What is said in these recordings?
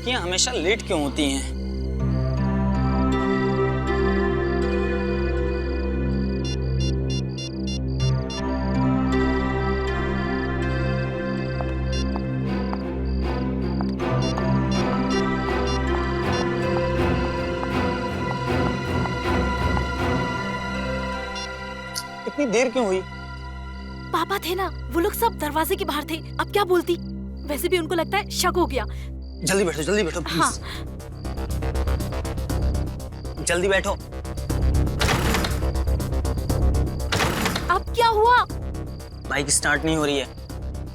लड़कियां हमेशा लेट क्यों होती हैं? इतनी देर क्यों हुई? पापा थे ना, वो लोग सब दरवाजे के बाहर थे। अब क्या बोलती? वैसे भी उनको लगता है शक हो गया। जल्दी बैठो प्लीज। हाँ। जल्दी बैठो। अब क्या हुआ? बाइक स्टार्ट नहीं हो रही है।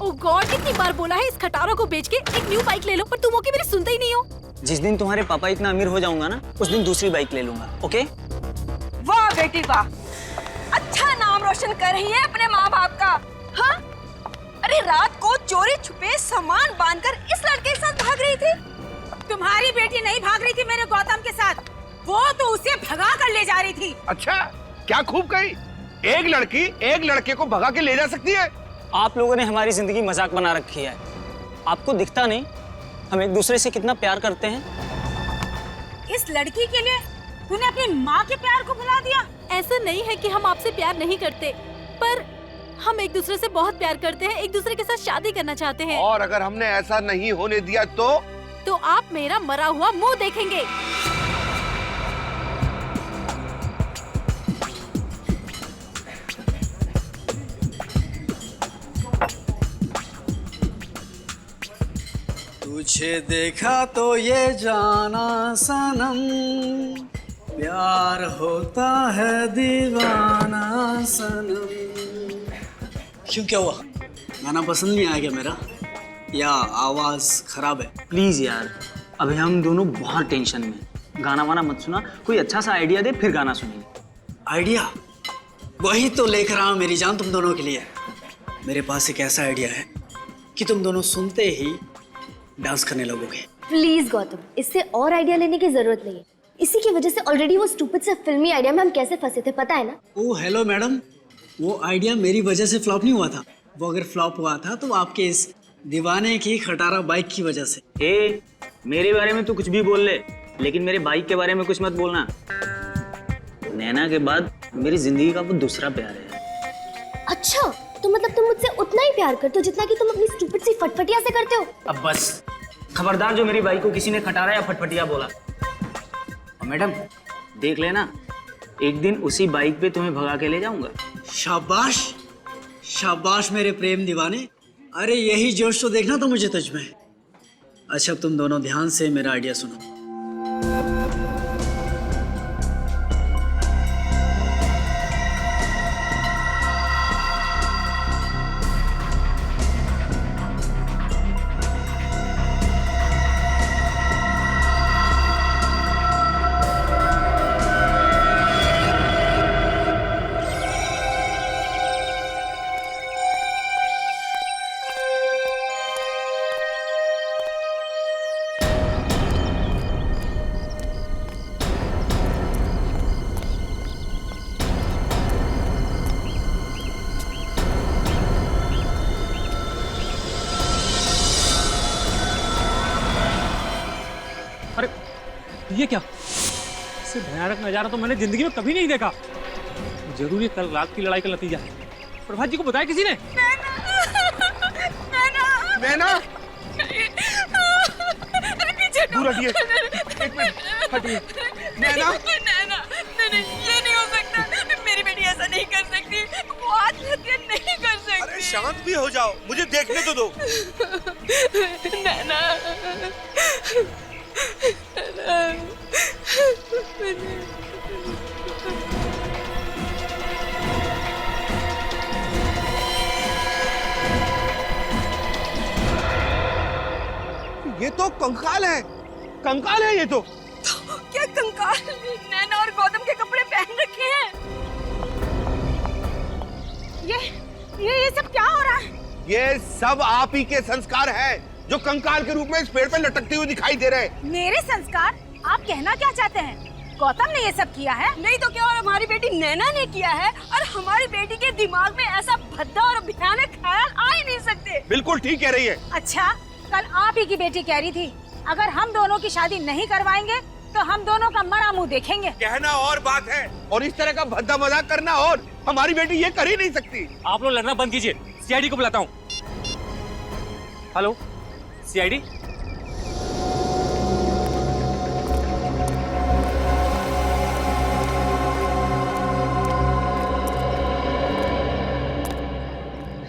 ओह गॉड, कितनी बार बोला है इस खटारा को बेच के एक न्यू बाइक ले लो, पर तुम ओके मेरी सुनते ही नहीं हो। जिस दिन तुम्हारे पापा इतना अमीर हो जाऊंगा ना, उस दिन दूसरी बाइक ले लूंगा, ओके? वाह बेटी वाह, अच्छा नाम रोशन कर रही है अपने माँ बाप का। हाँ, अरे रात को चोरी छुपे सामान बांधकर इस लड़के के साथ भाग रही थी। तुम्हारी बेटी नहीं भाग रही थी मेरे गौतम के साथ, वो तो उसे भगा कर ले जा रही थी। अच्छा, क्या खूब कही। एक लड़की एक लड़के को भगा के ले जा सकती है? आप लोगों ने हमारी जिंदगी मजाक बना रखी है। आपको दिखता नहीं हम एक दूसरे से कितना प्यार करते हैं? इस लड़की के लिए तूने अपनी माँ के प्यार को भुला दिया। ऐसा नहीं है कि हम आपसे प्यार नहीं करते, पर हम एक दूसरे से बहुत प्यार करते हैं, एक दूसरे के साथ शादी करना चाहते हैं। और अगर हमने ऐसा नहीं होने दिया तो आप मेरा मरा हुआ मुंह देखेंगे। तुझे देखा तो ये जाना सनम, प्यार होता है दीवाना सनम। क्यों, क्या हुआ? गाना पसंद नहीं आया क्या मेरा, या आवाज खराब है? प्लीज यार, अभी हम दोनों बहुत टेंशन में। गाना वाना मत सुना, कोई अच्छा सा आइडिया दे फिर गाना सुनेंगे। आइडिया? वही तो लेकर आया हूं मेरी जान तुम दोनों के लिए। मेरे पास एक ऐसा आइडिया है कि तुम दोनों सुनते ही डांस करने लगोगे। प्लीज गौतम, इससे और आइडिया लेने की जरूरत नहीं है। इसी की वजह से ऑलरेडी वो स्टूपिड से फिल्मी आइडिया में हम कैसे फंसे थे, पता है ना? ओह हेलो मैडम, वो आइडिया मेरी वजह से फ्लॉप नहीं हुआ था। वो अगर फ्लॉप हुआ था तो आपके इस दीवाने की खटारा बाइक की वजह से। ए, मेरे बारे में तू कुछ भी बोल ले, लेकिन मेरे बाइक के बारे में कुछ मत बोलना। नैना के बाद मेरी जिंदगी का वो दूसरा प्यार है। अच्छा, तो मतलब तुम मुझसे उतना ही प्यार करते हो जितना कि तुम अपनी स्टूपिड सी फटफटिया से करते हो? अब बस खबरदार जो मेरी बाइक को किसी ने खटारा या फटफटिया बोला। और मैडम देख लेना, एक दिन उसी बाइक पे तुम्हें भगा के ले जाऊंगा। शाबाश शाबाश मेरे प्रेम दीवाने, अरे यही जोश तो देखना तो मुझे तुझ में। अच्छा, अब तुम दोनों ध्यान से मेरा आइडिया सुनो। ये क्या? इससे भयानक नजारा तो मैंने जिंदगी में कभी नहीं देखा। जरूर ये कल रात की लड़ाई का नतीजा है। प्रभात जी को बताया किसी ने? नैना, पीछे दूर हटिए, एक मिनट हटिए। नैना, ये नहीं हो सकता। मेरी बेटी ऐसा नहीं कर सकती, वो आत्महत्या नहीं कर सकती। अरे शांत भी हो जाओ, मुझे देखने तो दो। नैना, ये तो कंकाल है, कंकाल है ये तो। क्या कंकाल? नैना और गौतम के कपड़े पहन रखे हैं। ये सब क्या हो रहा है? ये सब आप ही के संस्कार हैं, जो कंकाल के रूप में इस पेड़ पे लटकते हुए दिखाई दे रहे हैं। मेरे संस्कार? आप कहना क्या चाहते हैं? गौतम ने ये सब किया है? नहीं तो क्या, और हमारी बेटी नैना ने किया है। और हमारी बेटी के दिमाग में ऐसा भद्दा और भयानक ख्याल आ ही नहीं सकते। बिल्कुल ठीक कह रही है। अच्छा, कल आप ही की बेटी कह रही थी अगर हम दोनों की शादी नहीं करवाएंगे तो हम दोनों का मरा मुंह देखेंगे। कहना और बात है और इस तरह का भद्दा मजाक करना और। हमारी बेटी ये कर ही नहीं सकती। आप लोग लड़ना बंद कीजिए, सीआईडी को बुलाता हूँ। Hello CID.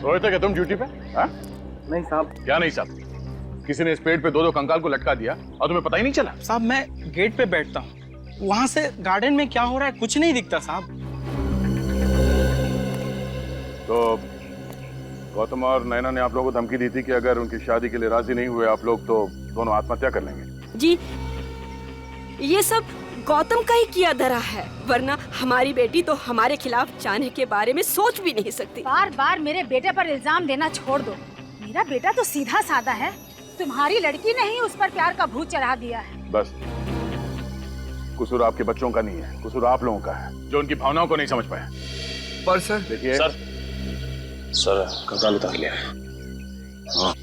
सोए थे क्या तुम ड्यूटी पे? हाँ? नहीं साहब। क्या नहीं साहब? किसी ने इस पेड़ पे दो कंकाल को लटका दिया और तुम्हें पता ही नहीं चला? साहब मैं गेट पे बैठता हूँ, वहां से गार्डन में क्या हो रहा है कुछ नहीं दिखता साहब। तो गौतम और नैना ने आप लोगों को धमकी दी थी कि अगर उनकी शादी के लिए राजी नहीं हुए आप लोग तो दोनों आत्महत्या कर लेंगे। जी ये सब गौतम का ही किया धरा है, वरना हमारी बेटी तो हमारे खिलाफ जाने के बारे में सोच भी नहीं सकती। बार बार मेरे बेटे पर इल्जाम देना छोड़ दो। मेरा बेटा तो सीधा साधा है, तुम्हारी लड़की ने ही उस पर प्यार का भूत चढ़ा दिया है। बस कसूर आपके बच्चों का नहीं है, कसूर आप लोगों का है जो उनकी भावनाओं को नहीं समझ पाए। पर सर देखिए सर कंकाल उतार लिया। हाँ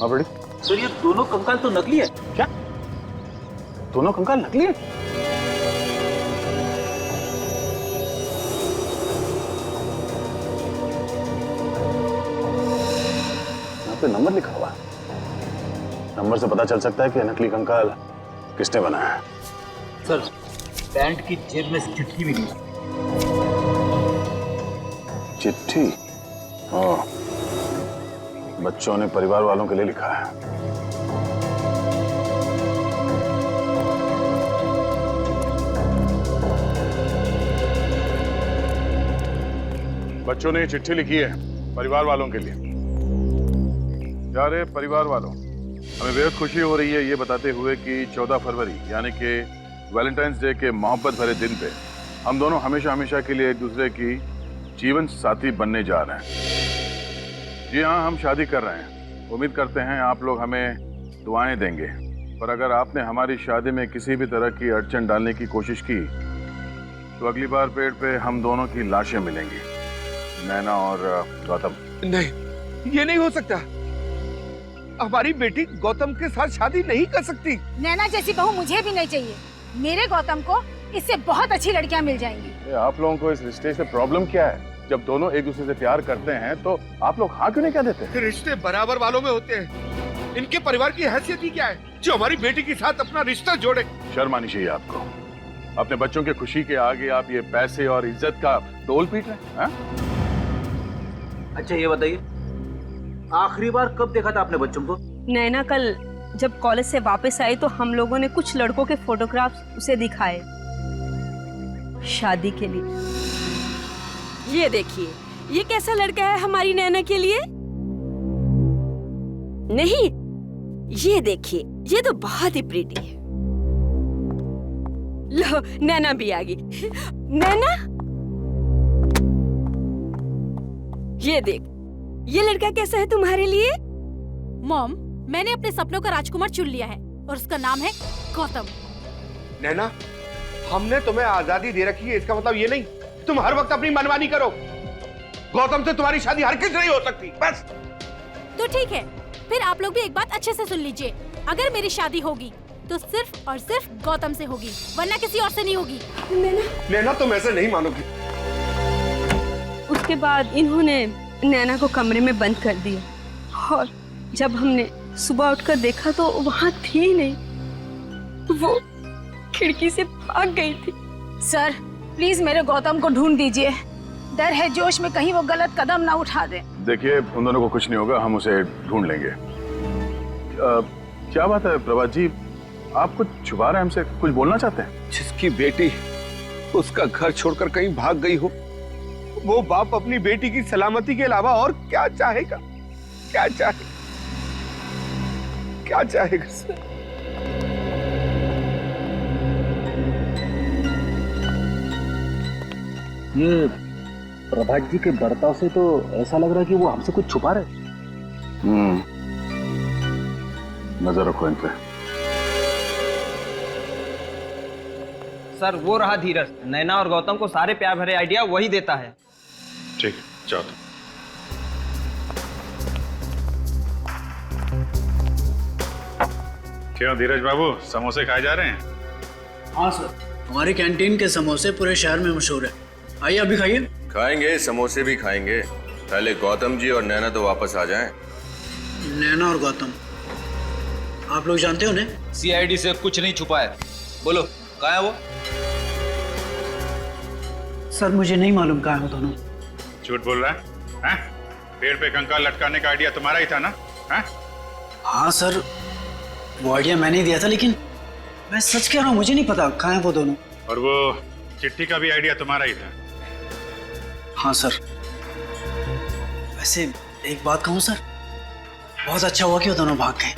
हाँ बड़ी सर ये दोनों कंकाल तो नकली है। क्या? दोनों कंकाल नकली है? यहाँ पे नंबर लिखा हुआ है, नंबर से पता चल सकता है कि नकली कंकाल किसने बनाया है। सर पैंट की जेब में चिट्ठी मिली। चिट्ठी? हाँ बच्चों ने परिवार वालों के लिए लिखा है। बच्चों ने चिट्ठी लिखी है परिवार वालों के लिए। प्यारे परिवार वालों, हमें बेहद खुशी हो रही है ये बताते हुए कि 14 फरवरी यानी कि वैलेंटाइंस डे के मोहब्बत भरे दिन पे हम दोनों हमेशा हमेशा के लिए एक दूसरे की जीवन साथी बनने जा रहे हैं। जी हाँ, हम शादी कर रहे हैं। उम्मीद करते हैं आप लोग हमें दुआएं देंगे, पर अगर आपने हमारी शादी में किसी भी तरह की अड़चन डालने की कोशिश की तो अगली बार पेड़ पे हम दोनों की लाशें मिलेंगी, नैना और गौतम। नहीं, ये नहीं हो सकता। हमारी बेटी गौतम के साथ शादी नहीं कर सकती। नैना जैसी बहू मुझे भी नहीं चाहिए। मेरे गौतम को इससे बहुत अच्छी लड़कियां मिल जाएंगी। आप लोगों को इस रिश्ते से प्रॉब्लम क्या है? जब दोनों एक दूसरे से प्यार करते हैं तो आप लोग हाँ क्यों नहीं कह देते? रिश्ते बराबर वालों में होते हैं। इनके परिवार की हैसियत ही क्या है जो हमारी बेटी के साथ अपना रिश्ता जोड़े? शर्म आनी चाहिए आपको। अपने बच्चों के खुशी के आगे आप ये पैसे और इज्जत का डोल पीट रहे हैं। अच्छा ये बताइए, आखिरी बार कब देखा था आपने बच्चों को? नैना कल जब कॉलेज से वापस आई तो हम लोगों ने कुछ लड़कों के फोटोग्राफ्स उसे दिखाए शादी के लिए। ये देखिए, ये कैसा लड़का है हमारी नैना के लिए? नहीं, ये देखिए, ये तो बहुत ही प्रीटी है। लो नैना भी आ गई। नैना, ये देख, ये लड़का कैसा है तुम्हारे लिए? मॉम, मैंने अपने सपनों का राजकुमार चुन लिया है और उसका नाम है गौतम। नैना, हमने तुम्हें आजादी दे रखी है, इसका मतलब ये नहीं तुम हर वक्त अपनी मनमानी करो। गौतम से तुम्हारी शादी हर किस नहीं हो सकती। बस तो ठीक है, फिर आप लोग भी एक बात अच्छे से सुन लीजिए। अगर मेरी शादी होगी तो सिर्फ और सिर्फ गौतम से होगी, वरना किसी और से नहीं होगी। नैना तुम ऐसे नहीं मानोगी। उसके बाद इन्होंने नैना को कमरे में बंद कर दिया और जब हमने सुबह उठकर देखा तो वहाँ थी नहीं, वो खिड़की से भाग गई थी। सर प्लीज मेरे गौतम को ढूंढ दीजिए। डर है जोश में कहीं वो गलत कदम ना उठा दे। देखिए उन दोनों को कुछ नहीं होगा, हम उसे ढूंढ लेंगे। क्या बात है प्रभात जी, आप कुछ छुपा रहे हैं हमसे, कुछ बोलना चाहते हैं? जिसकी बेटी उसका घर छोड़कर कहीं भाग गई हो, वो बाप अपनी बेटी की सलामती के अलावा और क्या चाहेगा? क्या चाहेगा? क्या चाहेगा? ये प्रभात जी के बर्ताव से तो ऐसा लग रहा है कि वो हमसे कुछ छुपा रहे। नजर रखो इन पे। सर वो रहा धीरज, नैना और गौतम को सारे प्यार भरे आइडिया वही देता है। ठीक है। जाओ। क्यों धीरज बाबू, समोसे खाए जा रहे हैं? हाँ सर, हमारी कैंटीन के समोसे पूरे शहर में मशहूर है। आइए अभी खाइए। खाएंगे, समोसे भी खाएंगे। पहले गौतम जी और नैना तो वापस आ जाएं। नैना और गौतम, आप लोग जानते हो उन्हें? सीआईडी से कुछ नहीं छुपा है। बोलो कहाँ है वो? सर मुझे नहीं मालूम कहाँ है वो दोनों। झूठ बोल रहा है? पेड़ पे कंकाल लटकाने का आइडिया तुम्हारा ही था ना? हाँ सर, वो आइडिया मैंने ही दिया था, लेकिन मैं सच कह रहा हूँ, मुझे नहीं पता कहाँ है वो दोनों। और वो चिट्ठी का भी आइडिया तुम्हारा ही था? हाँ सर। वैसे एक बात कहूँ सर, बहुत अच्छा हुआ कि वो दोनों भाग गए।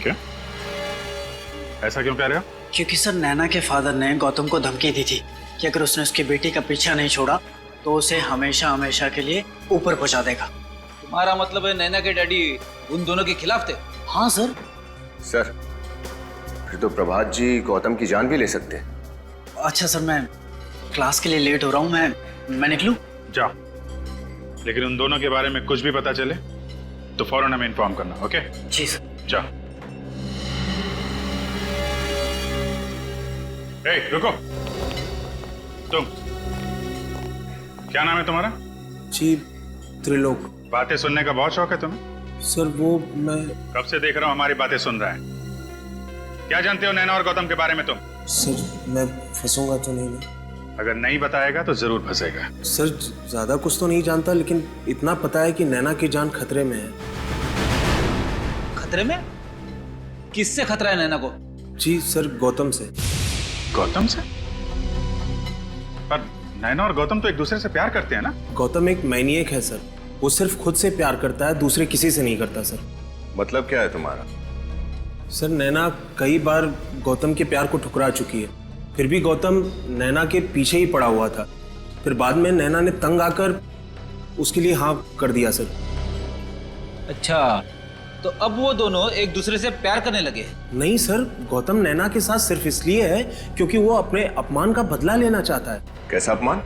क्या? ऐसा क्यों कह रहे हो? क्योंकि सर नैना के फादर ने गौतम को धमकी दी थी कि अगर उसने उसकी बेटी का पीछा नहीं छोड़ा तो उसे हमेशा हमेशा के लिए ऊपर पहुंचा देगा। तुम्हारा मतलब है नैना के डैडी उन दोनों के खिलाफ थे? हाँ सर। सर फिर तो प्रभात जी गौतम की जान भी ले सकते हैं। अच्छा सर, मैं क्लास के लिए लेट हो रहा हूँ, मैं निकलूं? जाओ, लेकिन उन दोनों के बारे में कुछ भी पता चले तो फौरन हमें इन्फॉर्म करना। ओके? जी सर। जाओ। रुको, तुम क्या नाम है तुम्हारा? जी त्रिलोक। बातें सुनने का बहुत शौक है तुम्हें? सर वो मैं कब से देख रहा हूँ हमारी बातें सुन रहा है। क्या जानते हो नैना और गौतम के बारे में तुम? सर मैं फंसूंगा तो नहीं ना? अगर नहीं बताएगा तो जरूर फंसेगा। सर ज्यादा कुछ तो नहीं जानता, लेकिन इतना पता है कि नैना की जान खतरे में है। खतरे में? किससे खतरा है नैना को? जी सर, गौतम से। गौतम से? पर नैना और गौतम तो एक दूसरे से प्यार करते हैं ना? गौतम एक मैनिएक है सर, वो सिर्फ खुद से प्यार करता है, दूसरे किसी से नहीं करता सर। मतलब क्या है तुम्हारा? सर नैना कई बार गौतम के प्यार को ठुकरा चुकी है, फिर भी गौतम नैना के पीछे ही पड़ा हुआ था। फिर बाद में नैना ने तंग आकर उसके लिए हाँ कर दिया सर। अच्छा, तो अब वो दोनों एक दूसरे से प्यार करने लगे? नहीं सर, गौतम नैना के साथ सिर्फ इसलिए है क्योंकि वो अपने अपमान का बदला लेना चाहता है। कैसा अपमान?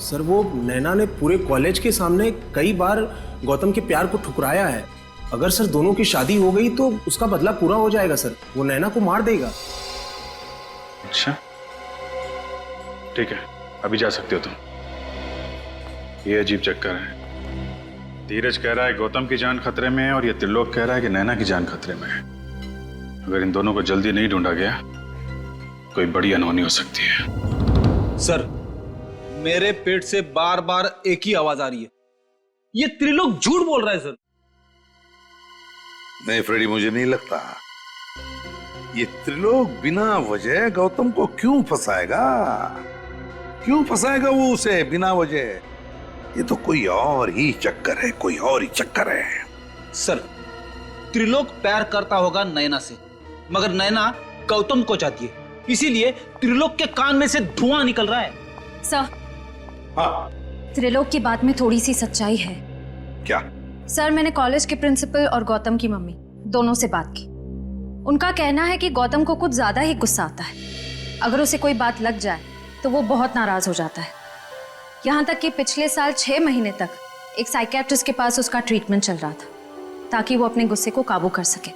सर वो नैना ने पूरे कॉलेज के सामने कई बार गौतम के प्यार को ठुकराया है। अगर सर दोनों की शादी हो गई तो उसका बदला पूरा हो जाएगा सर, वो नैना को मार देगा। अच्छा ठीक है, अभी जा सकते हो तुम। ये अजीब चक्कर है। धीरज कह रहा है गौतम की जान खतरे में है और ये त्रिलोक कह रहा है कि नैना की जान खतरे में है। अगर इन दोनों को जल्दी नहीं ढूंढा गया कोई बड़ी अनहोनी हो सकती है। सर मेरे पेट से बार बार एक ही आवाज आ रही है, ये त्रिलोक झूठ बोल रहा है सर। नहीं फ्रेडी, मुझे नहीं लगता। ये त्रिलोक बिना वजह गौतम को क्यों फंसाएगा? क्यों फंसाएगा वो उसे बिना वजह? ये तो कोई और ही चक्कर है, कोई और ही चक्कर है। सर त्रिलोक प्यार करता होगा नैना से, मगर नैना गौतम को चाहती है, इसीलिए त्रिलोक के कान में से धुआं निकल रहा है। सर हाँ त्रिलोक की बात में थोड़ी सी सच्चाई है। क्या? सर मैंने कॉलेज के प्रिंसिपल और गौतम की मम्मी दोनों से बात की। उनका कहना है कि गौतम को कुछ ज्यादा ही गुस्सा आता है। अगर उसे कोई बात लग जाए तो वो बहुत नाराज हो जाता है। यहाँ तक कि पिछले साल 6 महीने तक एक साइकियाट्रिस्ट के पास उसका ट्रीटमेंट चल रहा था ताकि वो अपने गुस्से को काबू कर सके।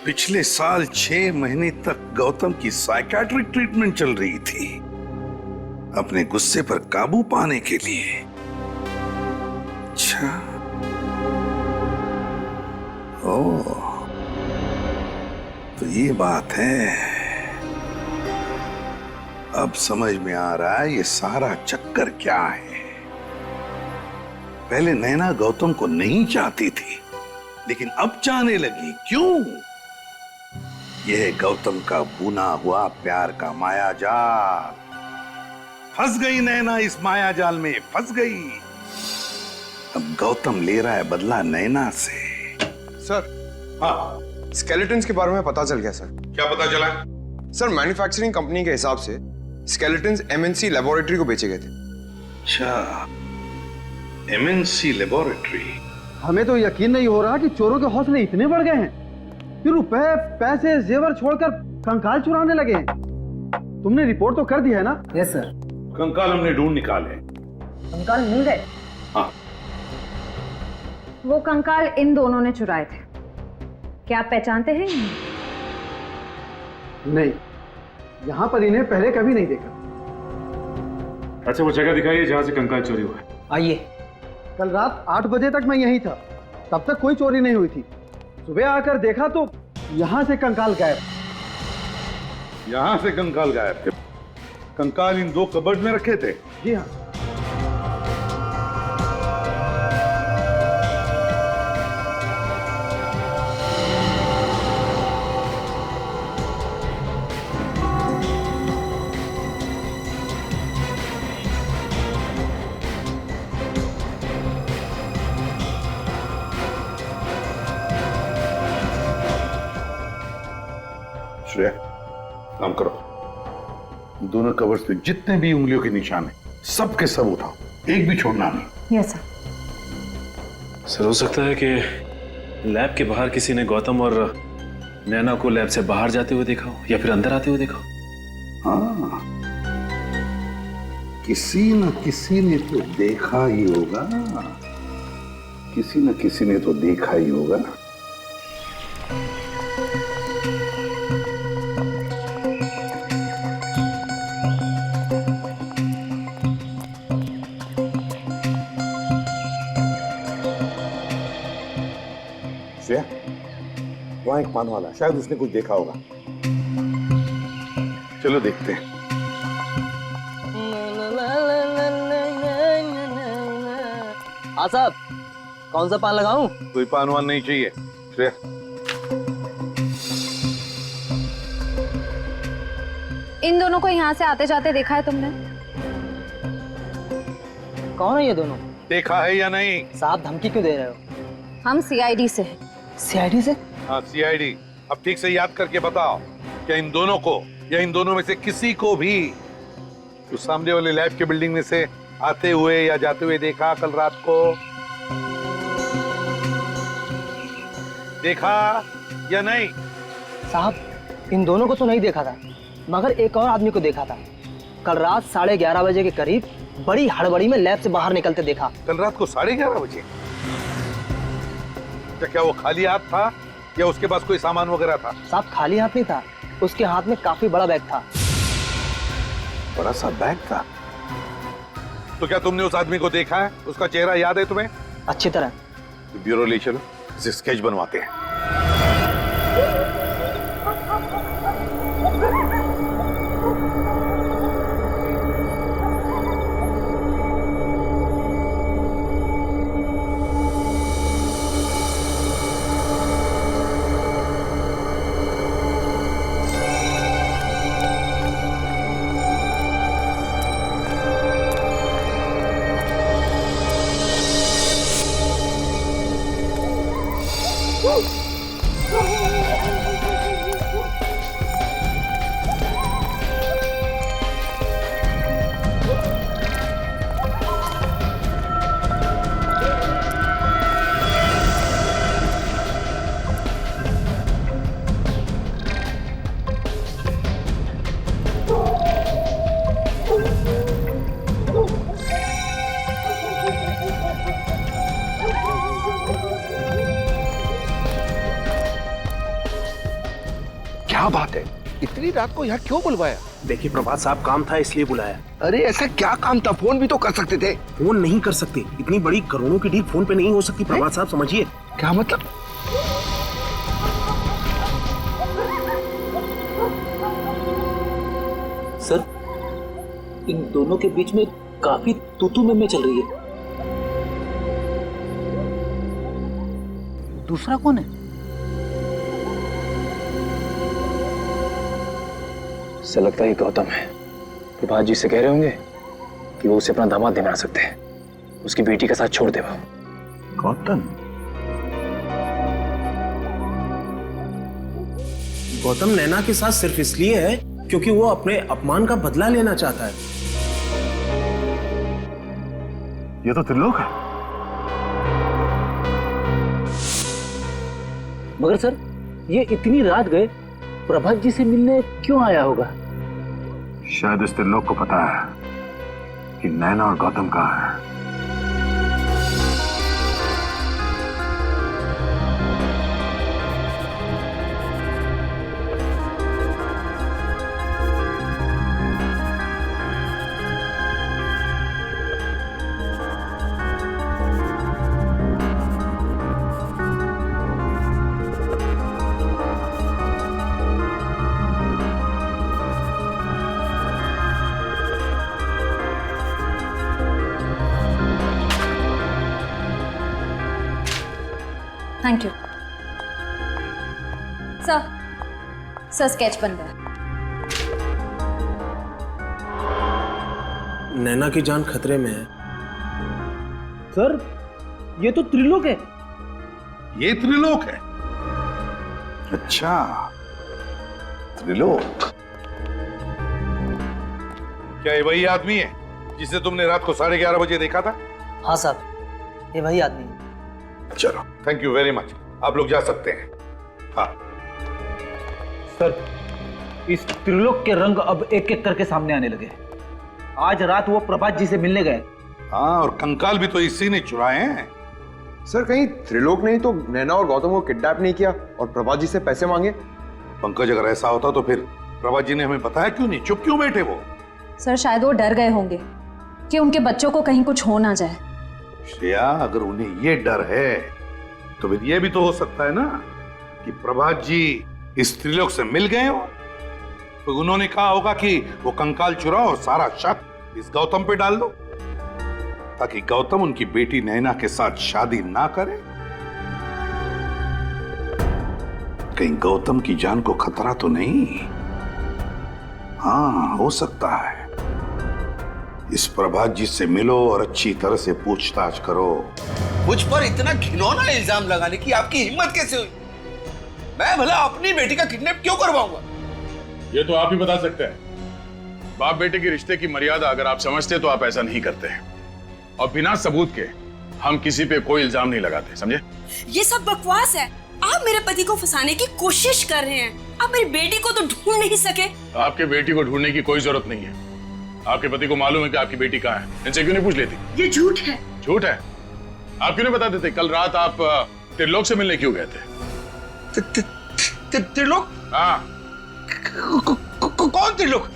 पिछले साल 6 महीने तक गौतम की साइकियाट्रिक ट्रीटमेंट चल रही थी अपने गुस्से पर काबू पाने के लिए। अच्छा, ओह तो ये बात है। अब समझ में आ रहा है ये सारा चक्कर क्या है। पहले नैना गौतम को नहीं चाहती थी, लेकिन अब चाहने लगी। क्यों? यह गौतम का बुना हुआ प्यार का माया जाल। फंस गई नैना, इस माया जाल में फंस गई। अब गौतम ले रहा है बदला नैना से। सर हाँ, स्केलेटन्स के बारे में पता चल गया सर। क्या पता चला? सर मैन्युफैक्चरिंग कंपनी के हिसाब से स्केलेटन्स एमएनसी लेबोरेटरी को बेचे गए थे। अच्छा, एमएनसी लेबोरेटरी। हमें तो यकीन नहीं हो रहा कि चोरों के हौसले इतने बढ़ गए हैं कि रुपए पैसे जेवर छोड़कर कंकाल चुराने लगे हैं। तुमने रिपोर्ट तो कर दी है ना? Yes sir. कंकाल हमने ढूंढ निकाले। कंकाल मिल गए? हाँ। वो कंकाल इन दोनों ने चुराए थे। क्या आप पहचानते हैं? नहीं, यहाँ पर इन्हें पहले कभी नहीं देखा। अच्छा, वो जगह दिखाइए जहाँ से कंकाल चोरी हुआ है। आइए। कल रात 8 बजे तक मैं यहीं था, तब तक कोई चोरी नहीं हुई थी। सुबह आकर देखा तो यहाँ से कंकाल गायब। यहाँ से कंकाल गायब थे? कंकाल इन 2 कबर्ड में रखे थे? जी हाँ। श्रेया, काम करो। दोनों कवर्स पे जितने भी उंगलियों के निशान हैं, सब के सब उठाओ, एक भी छोड़ना नहीं। Yes sir. सर, हो सकता है कि लैब के बाहर किसी ने गौतम और नैना को लैब से बाहर जाते हुए देखा हो या फिर अंदर आते हुए देखा हो। हाँ, किसी न किसी ने तो देखा ही होगा, किसी न किसी ने तो देखा ही होगा। वहां एक पान वाला, शायद उसने कुछ देखा होगा। चलो देखते हैं। हाँ साहब, कौन सा पान लगाऊं? कोई पान वान नहीं चाहिए। श्रेया, इन दोनों को यहाँ से आते जाते देखा है तुमने? कौन है ये दोनों? देखा है या नहीं? साहब धमकी क्यों दे रहे हो? हम सीआईडी से हैं। सीआईडी से? हाँ, सीआईडी। अब ठीक से याद करके बताओ, क्या इन दोनों को या इन दोनों में से किसी को भी उस सामने वाले लैब के बिल्डिंग में से आते हुए या जाते हुए देखा कल रात को? देखा या नहीं? साहब, इन दोनों को तो नहीं देखा था, मगर एक और आदमी को देखा था। कल रात 11:30 बजे के करीब बड़ी हड़बड़ी में लैब से बाहर निकलते देखा। कल रात को 11:30 बजे? क्या वो खाली हाथ था या उसके पास कोई सामान वगैरह था? साहब खाली हाथ नहीं था, उसके हाथ में काफी बड़ा बैग था। बड़ा सा बैग था? तो क्या तुमने उस आदमी को देखा है? उसका चेहरा याद है तुम्हें? अच्छी तरह। ब्यूरो ले चलो, इसे स्केच बनवाते हैं। क्या बात है, इतनी रात को यहाँ क्यों बुलवाया? देखिए प्रभात साहब, काम था इसलिए बुलाया। अरे ऐसा क्या काम था? फोन भी तो कर सकते थे। फोन नहीं कर सकते, इतनी बड़ी करोड़ों की डील फोन पे नहीं हो सकती प्रभात साहब, समझिए। क्या मतलब? सर, इन दोनों के बीच में काफी तू-तू में चल रही है। दूसरा कौन है? से लगता है गौतम है। प्रभात जी से कह रहे होंगे कि वो उसे अपना दामाद नहीं बना सकते, उसकी बेटी का साथ छोड़ दे। वो गौतम? गौतम नैना के साथ सिर्फ इसलिए है क्योंकि वो अपने अपमान का बदला लेना चाहता है। ये तो त्रिलोक है। मगर सर, ये इतनी रात गए प्रभात जी से मिलने क्यों आया होगा? शायद इस त्रिलोक को पता है कि नैना और गौतम कहाँ हैं। थैंक यू सर स्केच बन गया। नैना की जान खतरे में है। सर ये तो त्रिलोक है। ये त्रिलोक है? अच्छा, त्रिलोक। क्या ये वही आदमी है जिसे तुमने रात को 11:30 बजे देखा था? हाँ साहब, ये वही आदमी है। चलो, थैंक यू वेरी मच, आप लोग जा सकते हैं। हाँ सर, इस त्रिलोक के रंग अब एक एक करके सामने आने लगे। आज रात वो प्रभात जी से मिलने गए। हाँ, और कंकाल भी तो इसी ने चुराए हैं। सर कहीं त्रिलोक ने ही तो नैना और गौतम को किडनैप नहीं किया और प्रभात जी से पैसे मांगे? पंकज, अगर ऐसा होता तो फिर प्रभात जी ने हमें बताया क्यों नहीं? चुप क्यों बैठे वो? सर शायद वो डर गए होंगे कि उनके बच्चों को कहीं कुछ हो ना जाए। श्रेया, अगर उन्हें ये डर है तो फिर ये भी तो हो सकता है ना कि प्रभात जी इस त्रिलोक से मिल गए हो, तो उन्होंने कहा होगा कि वो कंकाल चुराओ और सारा शक इस गौतम पे डाल दो, ताकि गौतम उनकी बेटी नैना के साथ शादी ना करे। कहीं गौतम की जान को खतरा तो नहीं? हाँ, हो सकता है। इस प्रभात जी से मिलो और अच्छी तरह से पूछताछ करो। मुझ पर इतना घिनौना इल्जाम लगाने की आपकी हिम्मत कैसे हुई? मैं भला अपनी बेटी का किडनैप क्यों करवाऊंगा? ये तो आप ही बता सकते हैं। बाप बेटे के रिश्ते की मर्यादा अगर आप समझते तो आप ऐसा नहीं करते हैं, और बिना सबूत के हम किसी पे कोई इल्जाम नहीं लगाते, समझे? ये सब बकवास है। आप मेरे पति को फंसाने की कोशिश कर रहे हैं। आप मेरी बेटी को तो ढूंढ नहीं सके। आपके बेटी को ढूंढने की कोई जरूरत नहीं है। आपके पति को मालूम है कि आपकी बेटी कहाँ है। इनसे क्यों नहीं पूछ लेती? ये झूठ है। झूठ है? आप क्यों नहीं बता देते? कल रात आप त्रिलोक से मिलने क्यों गए थे? त्रिलोक? हाँ। कौन त्रिलोक?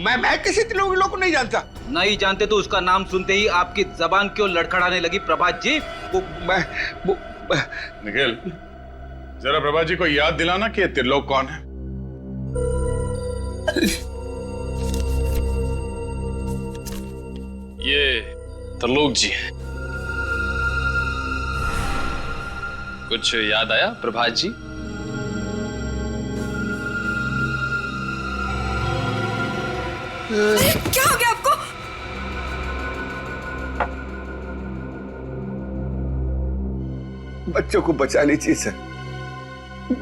मैं किसी त्रिलोक को नहीं जानता। नहीं जानते तो उसका नाम सुनते ही आपकी जबान क्यों लड़खड़ाने लगी प्रभात जी? निखिल, जरा प्रभात जी को याद दिलाना कि त्रिलोक कौन है। ये त्रिलोक जी हैं। कुछ याद आया प्रभात जी? क्या हो गया आपको? बच्चों को बचा लीजिए सर,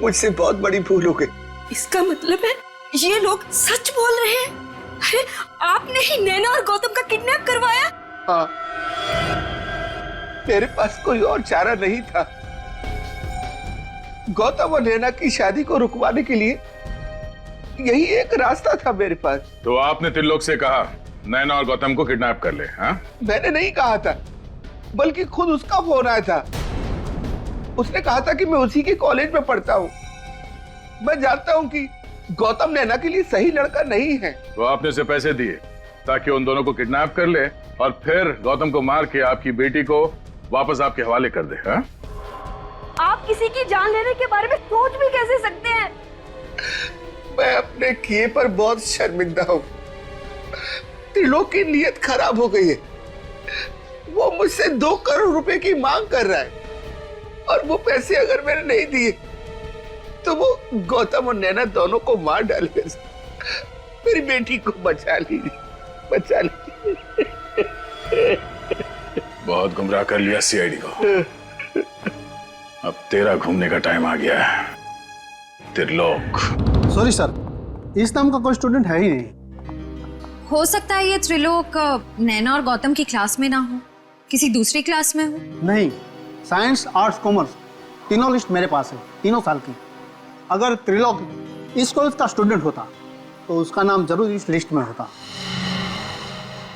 मुझसे बहुत बड़ी भूल हो गई। इसका मतलब है ये लोग सच बोल रहे हैं? अरे आपने ही नैना और गौतम का किडनैप करवाया? हाँ, मेरे पास कोई और चारा नहीं था। गौतम और नैना की शादी को रुकवाने के लिए यही एक रास्ता था मेरे पास। तो आपने त्रिलोक से कहा नैना और गौतम को किडनैप कर ले? हाँ? मैंने नहीं कहा था, बल्कि खुद उसका फोन आया था। उसने कहा था कि मैं उसी के कॉलेज में पढ़ता हूँ। मैं जानता हूँ कि गौतम नैना के लिए सही लड़का नहीं है। तो आपने उसे पैसे दिए ताकि उन दोनों को किडनैप कर ले और फिर गौतम को मार के आपकी बेटी को वापस आपके हवाले कर दे। हाँ? आप किसी की जान लेने के बारे में सोच भी कैसे सकते हैं? मैं अपने किए पर बहुत शर्मिंदा हूँ। त्रिलोक की नीयत खराब हो गई है। वो मुझसे 2 करोड़ रुपए की मांग कर रहा है, और वो पैसे अगर मैंने नहीं दिए तो वो गौतम और नैना दोनों को मार डालेगा। मेरी बेटी को बचा लीजिए, बचा लीजिए। बहुत गुमराह कर लिया सीआईडी को। अब तेरा घूमने का टाइम आ गया है, त्रिलोक। सॉरी सर, इस नाम का कोई स्टूडेंट है ही नहीं। हो सकता है ये त्रिलोक नैना और गौतम की क्लास में ना हो, किसी दूसरी क्लास में हो। नहीं, साइंस आर्ट्स कॉमर्स तीनों लिस्ट मेरे पास है, 3 साल की। अगर त्रिलोक इस कॉलेज का स्टूडेंट होता तो उसका नाम जरूर इस लिस्ट में होता।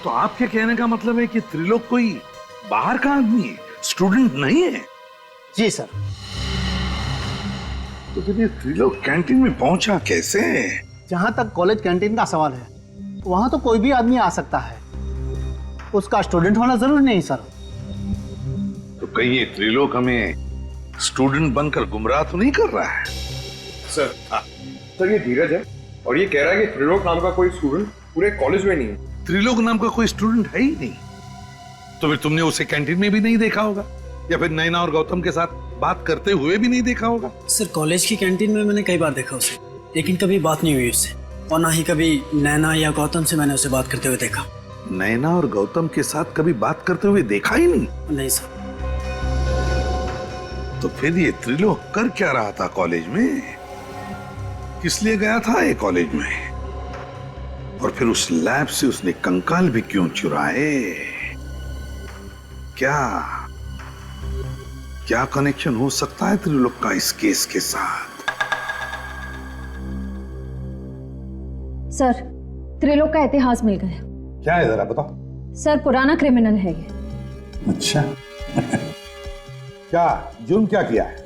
तो आपके कहने का मतलब है कि त्रिलोक कोई बाहर का आदमी है, स्टूडेंट नहीं है? जी सर। तो फिर ये त्रिलोक कैंटीन में पहुंचा कैसे? जहां तक कॉलेज कैंटीन का सवाल है, वहां तो कोई भी आदमी आ सकता है, उसका स्टूडेंट होना जरूरी नहीं सर। तो कहीं ये त्रिलोक हमें स्टूडेंट बनकर गुमराह तो नहीं कर रहा है? सर सर ये धीरज है और ये कह रहा है कि त्रिलोक नाम का कोई स्टूडेंट पूरे कॉलेज में नहीं है। त्रिलोक नाम का कोई स्टूडेंट है ही नहीं, तो फिर तुमने उसे कैंटीन में भी नहीं देखा होगा, या फिर नैना और गौतम के साथ बात करते हुए भी नहीं देखा होगा? सर कॉलेज की कैंटीन में मैंने कई बार देखा उसे, लेकिन कभी बात नहीं हुई उससे, और ना ही कभी नैना या गौतम से मैंने उसे बात करते हुए देखा। नैना और गौतम के साथ कभी बात करते हुए देखा ही नहीं? नहीं सर। तो फिर ये त्रिलोक कर क्या रहा था कॉलेज में? किस लिए गया था ये कॉलेज में? और फिर उस लैब से उसने कंकाल भी क्यों चुराए? क्या कनेक्शन हो सकता है त्रिलोक का इस केस के साथ? सर, त्रिलोक का इतिहास मिल गया। क्या है जरा बताओ। सर पुराना क्रिमिनल है ये। अच्छा क्या जुर्म क्या किया है?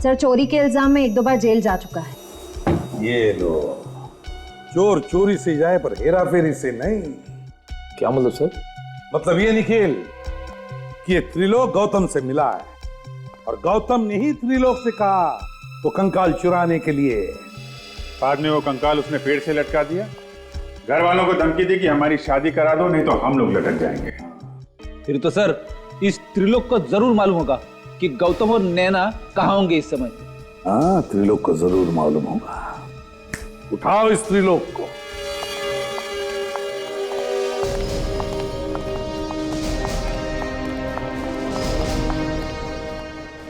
सर चोरी के इल्जाम में 1-2 बार जेल जा चुका है। ये लो, चोर चोरी से जाए पर हेरा फेरी से नहीं। क्या मतलब सर? मतलब ये निखिल कि ये त्रिलोक गौतम से मिला है, और गौतम ने ही त्रिलोक से कहा वो कंकाल चुराने के लिए। बाद में वो कंकाल उसने पेड़ से लटका दिया, घर वालों को धमकी दी कि हमारी शादी करा दो नहीं तो हम लोग लटक जाएंगे। फिर तो सर इस त्रिलोक को जरूर मालूम होगा कि गौतम और नैना कहाँ होंगे इस समय। हाँ, त्रिलोक को जरूर मालूम होगा। उठाओ इस त्रिलोक को।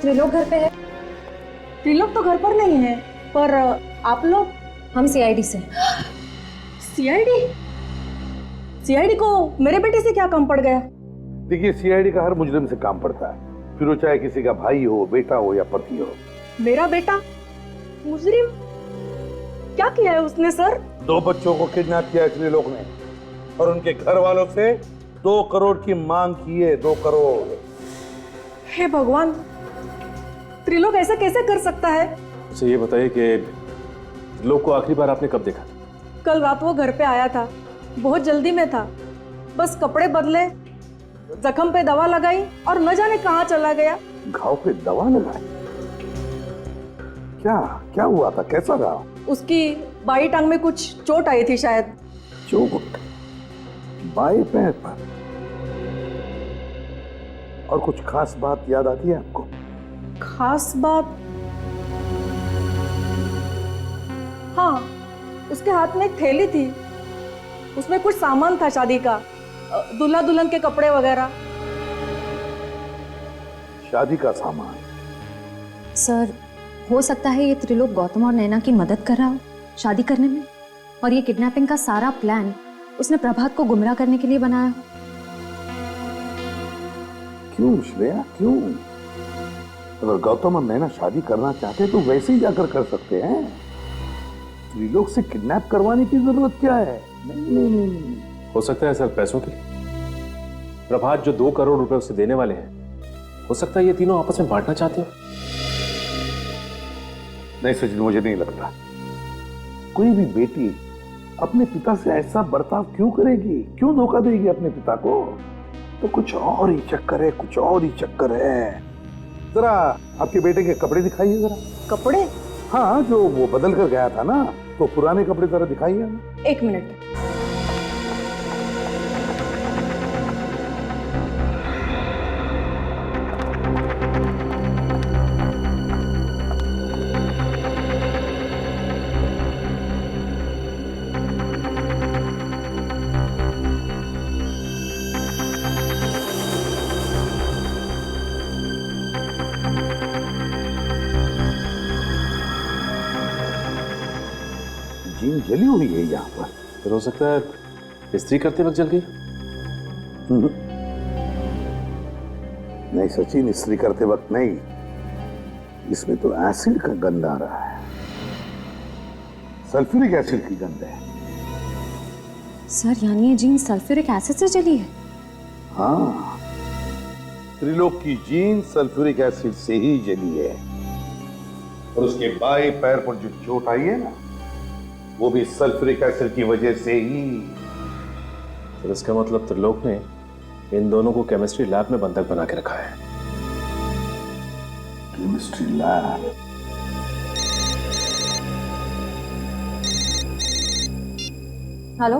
त्रिलोक घर पे है? त्रिलोक तो घर पर नहीं है, पर आप लोग? हम सीआईडी से। सीआईडी? सीआईडी को मेरे बेटे से क्या काम पड़ गया? देखिए, सीआईडी का हर मुजरिम से काम पड़ता है, फिर वो चाहे किसी का भाई हो, बेटा हो या पति हो। मेरा बेटा मुजरिम? क्या किया है उसने सर? 2 बच्चों को किडनैप किया है त्रिलोक ने, और उनके घर वालों से 2 करोड़ की मांग की है। 2 करोड़। हे भगवान, त्रिलोक ऐसा कैसे कर सकता है? अच्छा ये बताइए कि त्रिलोक को आखिरी बार आपने कब देखा? कल रात वो घर पे आया था, बहुत जल्दी में था, बस कपड़े बदले, जख्म पे दवा लगाई और न जाने कहाँ चला गया। घाव पे दवा लगाई? क्या हुआ था? कैसा रहा? उसकी बाई टांग में कुछ चोट आई थी शायद। चोट? बाएं पैर पर? और कुछ खास बात याद आती है आपको? खास बात? हाँ, उसके हाथ में एक थैली थी, उसमें कुछ सामान था शादी का, दूल्हा दुल्हन के कपड़े वगैरह। शादी का सामान? सर हो सकता है ये त्रिलोक गौतम और नैना की मदद कर रहा हो शादी करने में, और ये किडनैपिंग का सारा प्लान उसने प्रभात को गुमराह करने के लिए बनाया हो। क्यों श्रेया, क्यों? अगर गौतम और नैना शादी करना चाहते तो वैसे ही जाकर कर सकते हैं। त्रिलोक से किडनैप करवाने की जरूरत क्या है? नहीं। हो सकता है सर पैसों के लिए। प्रभात जो 2 करोड़ रुपए उसे देने वाले हैं, हो सकता है ये तीनों आपस में बांटना चाहते हो। नहीं सचिन, मुझे नहीं लगता। कोई भी बेटी अपने पिता से ऐसा बर्ताव क्यों करेगी, क्यों धोखा देगी अपने पिता को? तो कुछ और ही चक्कर है, कुछ और ही चक्कर है। जरा आपके बेटे के कपड़े दिखाइए जरा। कपड़े? हाँ, जो वो बदल कर गया था ना, तो पुराने कपड़े जरा दिखाइए हमें। 1 मिनट। जीन जली हुई है यहाँ पर। फिर हो सकता है इस्त्री करते वक्त जल गई। नहीं सचिन, इस्त्री करते वक्त नहीं, इसमें तो एसिड का गंध आ रहा है, सल्फ्यूरिक एसिड की गंध है। सर यानी ये जीन सल्फ्यूरिक एसिड से जली है? हाँ, त्रिलोक की जीन सल्फ्यूरिक एसिड से ही जली है। और उसके बाएं पैर पर जो चोट आई है ना, वो भी सल्फ्यूरिक एसिड की वजह से ही। तो इसका मतलब त्रिलोक ने इन दोनों को केमिस्ट्री लैब में बंधक बना के रखा है। Chemistry lab? हेलो,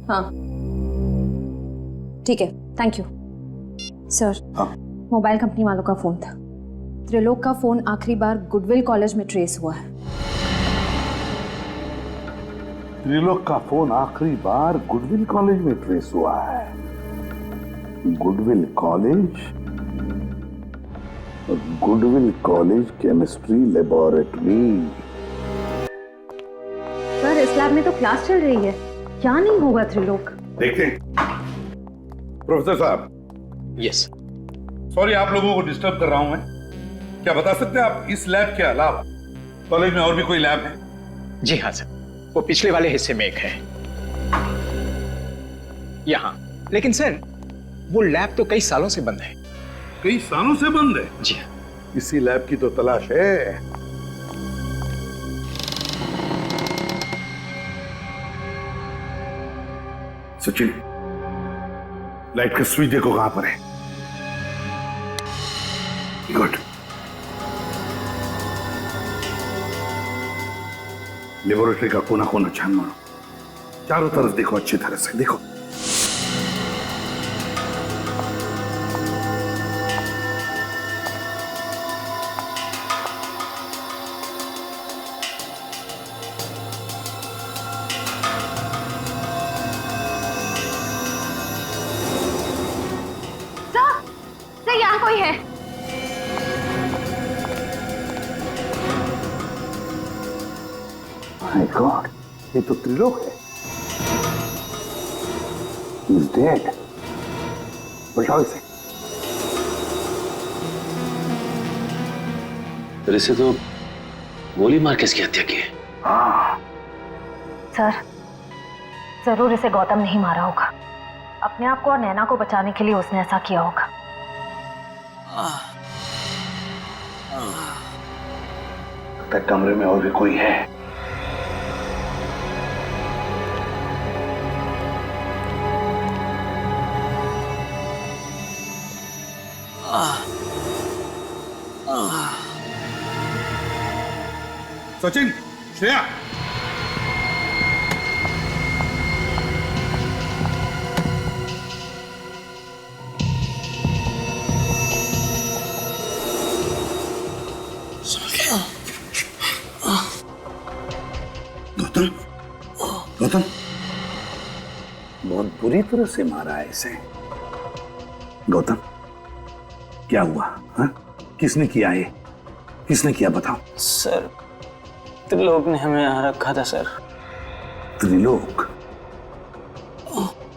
हाँ ठीक है, thank you sir. Mobile company वालों का फोन था। त्रिलोक का फोन आखिरी बार गुडविल कॉलेज में ट्रेस हुआ है। त्रिलोक का फोन आखिरी बार गुडविल कॉलेज में ट्रेस हुआ है। Goodwill college? Goodwill college chemistry laboratory. Sir इस लैब में तो क्लास चल रही है, क्या नहीं होगा त्रिलोक? देखते हैं। प्रोफेसर साहब। यस। सॉरी आप लोगों को डिस्टर्ब कर रहा हूं मैं। क्या बता सकते हैं आप इस लैब के अलावा कॉलेज में और भी कोई लैब है? जी हाँ सर, वो पिछले वाले हिस्से में एक है यहाँ। लेकिन सर वो लैब तो कई सालों से बंद है। कई सालों से बंद है? जी हाँ। इसी लैब की तो तलाश है। सचिन, लाइट का स्विच देखो कहां पर है। गुड। लेबोरेटरी का कोना कोना छान मारो, चारों तरफ देखो, अच्छी तरह से देखो। सर यहाँ कोई है। माय गॉड, ये तो त्रिलोक है। He's dead. उठाओ इसे। फिर इसे तो गोली मार के इसकी हत्या की है। हाँ। सर जरूर इसे गौतम नहीं मारा होगा। अपने आप को और नैना को बचाने के लिए उसने ऐसा किया होगा। लगता है कमरे में और भी कोई है। सचिन, श्रेया, गौतम, गौतम, बहुत बुरी तरह से मारा है इसे। गौतम, क्या हुआ? हाँ? किसने किया ये? किसने किया बताओ? सर त्रिलोक ने हमें यहाँ रखा था सर। त्रिलोक?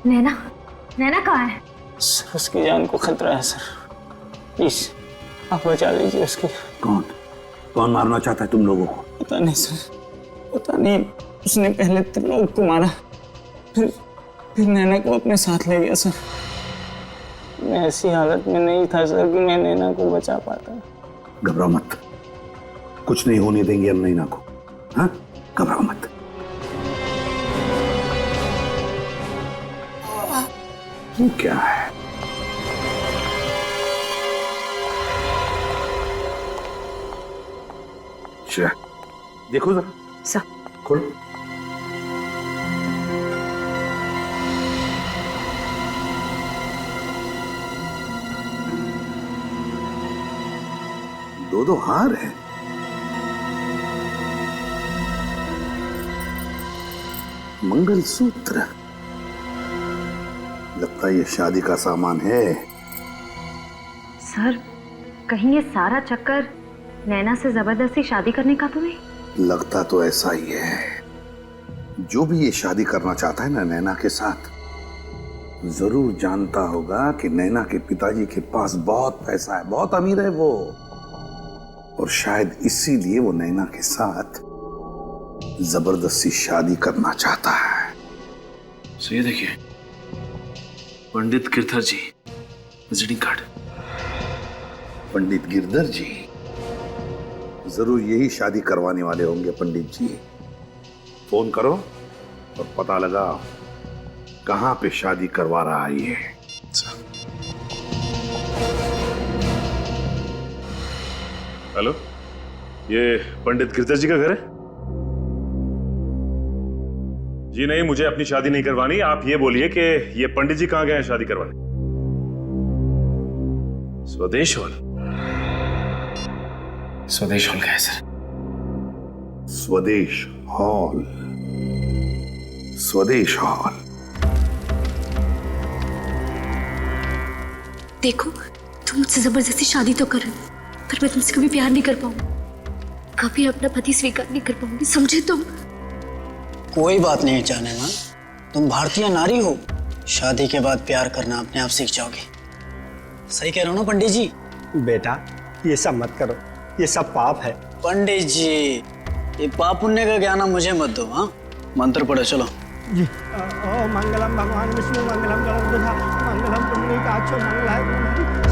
नैना, नैना कहाँ है? सर उसकी जान को खतरा है सर, प्लीज आप बचा लीजिए उसकी। कौन? कौन मारना चाहता है तुम लोगों को? पता नहीं सर, पता नहीं। उसने पहले त्रिलोक को मारा, फिर नैना को अपने साथ ले गया सर। मैं ऐसी हालत में नहीं था सर कि मैं नैना को बचा पाता। घबराओ मत, कुछ नहीं होने देंगे हम नैना को। हाँ, घबराओ मत। वो क्या है? अच्छा, देखो जरा। सर खोलो। दो हार है। मंगलसूत्र, लगता है ये शादी का सामान है। सर कहीं ये सारा चक्कर नैना से जबरदस्ती शादी करने का तो नहीं? लगता तो ऐसा ही है। जो भी ये शादी करना चाहता है ना नैना के साथ, जरूर जानता होगा कि नैना के पिताजी के पास बहुत पैसा है, बहुत अमीर है वो, और शायद इसीलिए वो नैना के साथ जबरदस्ती शादी करना चाहता है। सो ये देखिए, पंडित गिरधर जी, विजिटिंग कार्ड। पंडित गिरधर जी जरूर यही शादी करवाने वाले होंगे। पंडित जी, फोन करो और पता लगाओ कहां पे शादी करवा रहा है ये। हेलो, ये पंडित गिरधर जी का घर है? जी नहीं, मुझे अपनी शादी नहीं करवानी। आप ये बोलिए कि ये पंडित जी कहाँ गए हैं शादी करवाने? स्वदेश हॉल। स्वदेश हॉल का है सर। स्वदेश हॉल, स्वदेश हॉल। देखो, तुम मुझसे जबरदस्ती शादी तो कर, पर मैं तुमसे कभी प्यार नहीं कर पाऊंगी, कभी अपना पति स्वीकार नहीं कर पाऊंगी, समझे तुम? कोई बात नहीं जाने ना, तुम भारतीय नारी हो, शादी के बाद प्यार करना अपने आप सीख जाओगे। सही कह रहे हो ना पंडित जी? बेटा ये सब मत करो, ये सब पाप है। पंडित जी, ये पाप पुण्य का ज्ञान मुझे मत दो। हाँ, मंत्र पढ़ो चलो। जी, ओ मंगलम भगवान विष्णु, मंगलम गणपति, मंगलम पुंडरीकाक्षो, मंगलाय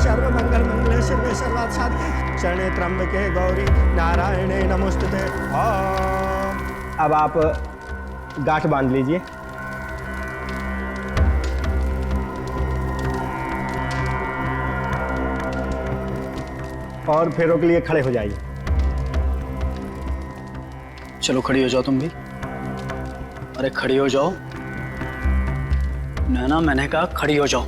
सर्व मंगल मंगले शिवे सर्वार्थ साधिके, शरणे त्र्यंबके गौरी नारायणे नमोस्तुते। अब आप गांठ बांध लीजिए। और फेरों के लिए खड़े हो जाइए। चलो खड़ी हो जाओ तुम भी। अरे खड़ी हो जाओ। नैना, मैंने कहा खड़ी हो जाओ।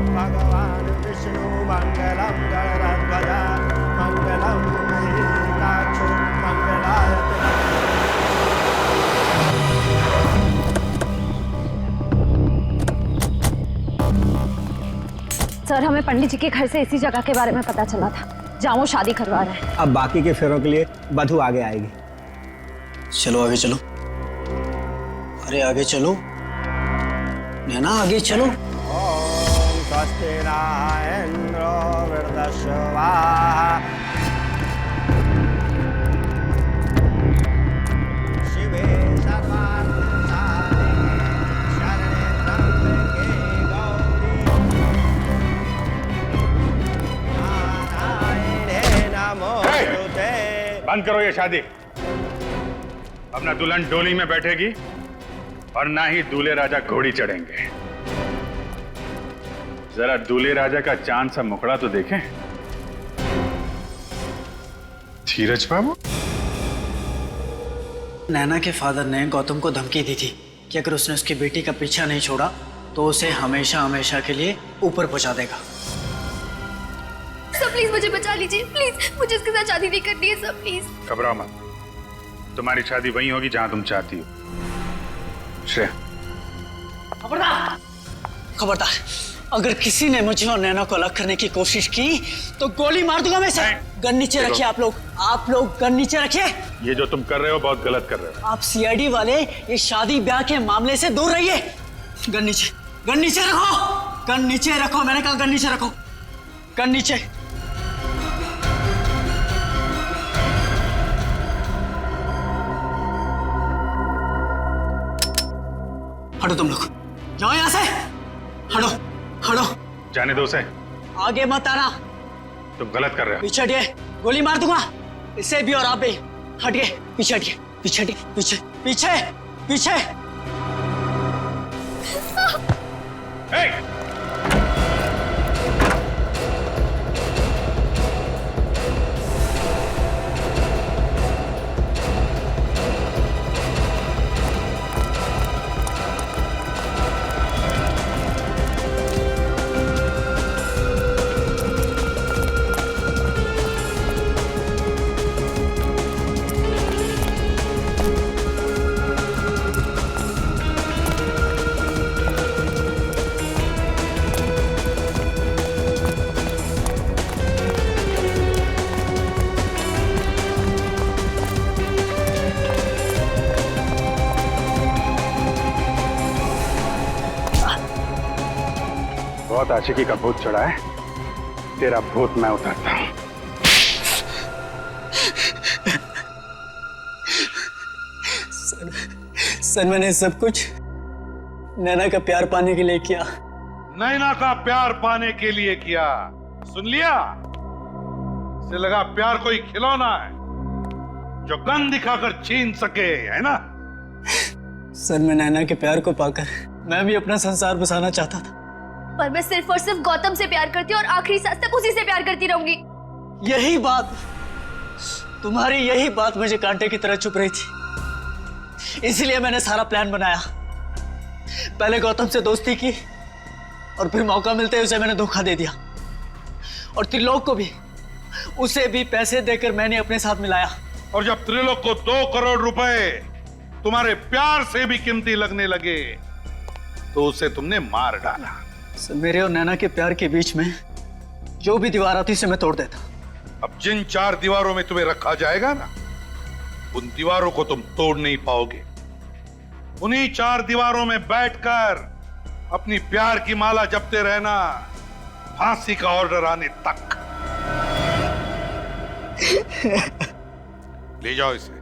भगवान विष्णु मंगलम गणराध्वजा, मंगलम पुंडरीकाक्षो, मंगलाय। सर, हमें पंडित जी के घर से इसी जगह के बारे में पता चला था जहाँ वो शादी करवा रहे हैं। अब बाकी के फेरों के लिए वधू आगे आएगी। चलो आगे चलो। अरे आगे चलो नैना, आगे चलो। ओम स्वस्ति न इंद्रो वृद्धश्रवा, शिवे सर्वार्थ साधिके, शरणे त्र्यंबके गौरी नारायणे नमोस्तुते। बंद करो ये शादी। अब ना दुल्हन डोली में बैठेगी और ना ही दूल्हे राजा घोड़ी चढ़ेंगे। जरा दूल्हे राजा का चांद सा मुखड़ा तो देखें। धीरज बाबू, नैना के फादर ने गौतम को धमकी दी थी कि अगर उसने उसकी बेटी का पीछा नहीं छोड़ा तो उसे हमेशा हमेशा के लिए ऊपर पहुंचा देगा। सर प्लीज मुझे बचा लीजिए, प्लीज मुझे इसके साथ शादी नहीं करनी है सर, प्लीज। घबराओ मत, तुम्हारी शादी वहीं होगी जहां तुम चाहती हो। श्रेया, खबरदार, खबरदार, अगर किसी ने मुझे और नैना को अलग करने की कोशिश की तो गोली मार दूंगा मैं सर। गन नीचे रखिए आप लोग गन नीचे रखिए। ये जो तुम कर रहे हो बहुत गलत कर रहे हो। आप सीआईडी वाले ये शादी ब्याह के मामले से दूर रहिए। गन नीचे रखो, गन नीचे रखो, मैंने कहा गन नीचे रखो, गन नीचे। हटो तुम लोग, जाओ यहां से, हटो हटो। जाने दो उसे, आगे मत आना, तुम गलत कर रहे हो। पीछे हटिए, गोली मार दूंगा इसे भी और आप भी। हटिए, पीछे हटिए, पीछे हटिए, पीछे पीछे पीछे। बहुत आशिकी का भूत चढ़ा है, तेरा भूत मैं उतारता हूं। सर मैंने सब कुछ नैना का प्यार पाने के लिए किया। नैना का प्यार पाने के लिए किया, सुन लिया? इसे लगा प्यार कोई खिलौना है जो गन दिखाकर छीन सके, है ना? सर मैं नैना के प्यार को पाकर मैं भी अपना संसार बसाना चाहता था। पर मैं सिर्फ और सिर्फ गौतम से प्यार करती हूँ और आखिरी सांस तक उसी से प्यार करती रहूंगी। यही बात, तुम्हारी यही बात मुझे कांटे की तरह चुप रही थी। इसलिए मैंने सारा प्लान बनाया। पहले गौतम से दोस्ती की और फिर मौका मिलते ही उसे मैंने धोखा दे दिया। और त्रिलोक को भी, उसे भी पैसे देकर मैंने अपने साथ मिलाया। और जब त्रिलोक को 2 करोड़ रुपए तुम्हारे प्यार से भी कीमती लगने लगे तो उसे तुमने मार डाला। सर मेरे और नैना के प्यार के बीच में जो भी दीवार आती उसे मैं तोड़ देता। अब जिन 4 दीवारों में तुम्हें रखा जाएगा ना, उन दीवारों को तुम तोड़ नहीं पाओगे। उन्हीं 4 दीवारों में बैठकर अपनी प्यार की माला जपते रहना, फांसी का ऑर्डर आने तक। ले जाओ इसे।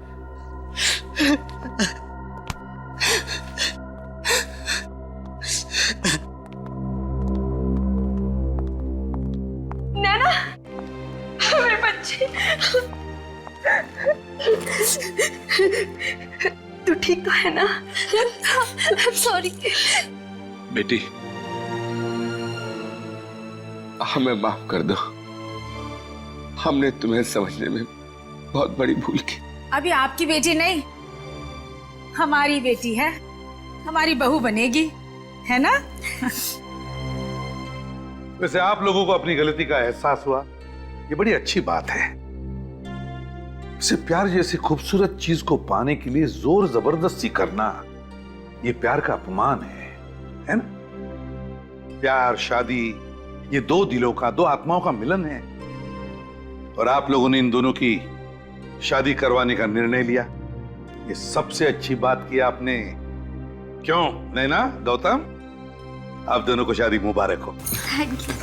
नैना, मेरे बच्चे, तू ठीक तो है ना? सॉरी बेटी, हमें माफ कर दो। हमने तुम्हें समझने में बहुत बड़ी भूल की। अभी आपकी बेटी नहीं, हमारी बेटी है, हमारी बहू बनेगी, है ना? वैसे आप लोगों को अपनी गलती का एहसास हुआ, ये बड़ी अच्छी बात है। इसे प्यार जैसी खूबसूरत चीज को पाने के लिए जोर जबरदस्ती करना, ये प्यार का अपमान है ना? प्यार, शादी, ये 2 दिलों का, 2 आत्माओं का मिलन है। और आप लोगों ने इन दोनों की शादी करवाने का निर्णय लिया, ये सबसे अच्छी बात की आपने। क्यों नैना, गौतम, आप दोनों को शादी मुबारक हो। Thank you.